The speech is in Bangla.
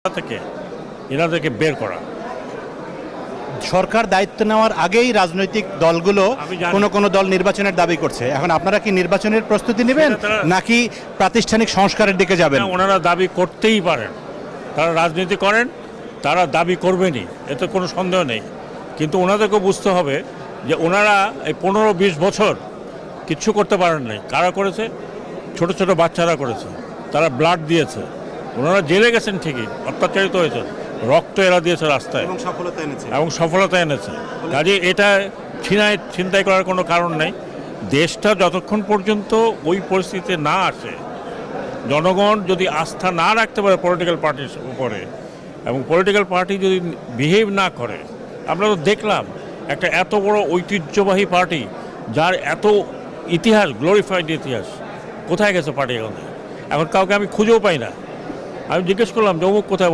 থেকে এনাদেরকে বের করা। সরকার দায়িত্ব নেওয়ার আগেই রাজনৈতিক দলগুলো আমি জানি। কোনো দল নির্বাচনের দাবি করছে। এখন আপনারা কি নির্বাচনের প্রস্তুতি নেবেন সেটা তারা- নাকি প্রাতিষ্ঠানিক সংস্কারের দিকে যাবেন? না, ওনারা দাবি করতেই পারেন, তারা রাজনীতি করেন, তারা দাবি করবেনই, এতে কোনো সন্দেহ নেই। কিন্তু ওনাদেরকেও বুঝতে হবে যে ওনারা এই 15-20 বছর কিচ্ছু করতে পারেন নাই। কারা করেছে? ছোট ছোট বাচ্চারা করেছে, তারা ব্লাড দিয়েছে। ওনারা জেলে গেছেন ঠিকই, অত্যাচারিত হয়েছে, রক্ত এরা দিয়েছে রাস্তায় এবং সফলতা এনেছে। এবং সফলতা এনেছে। কাজে এটা ছিনতাই করার কোনো কারণ নেই। দেশটা যতক্ষণ পর্যন্ত ওই পরিস্থিতিতে না আসে, জনগণ যদি আস্থা না রাখতে পারে পলিটিক্যাল পার্টির উপরে, এবং পলিটিক্যাল পার্টি যদি বিহেভ না করে, আমরা তো দেখলাম একটা এত বড় ঐতিহ্যবাহী পার্টি যার এত ইতিহাস, গ্লোরিফাইড ইতিহাস, কোথায় গেছে পার্টি এখন? এখন কাউকে আমি খুঁজেও পাই না। আমি জিজ্ঞেস করলাম যে অমুক কোথায়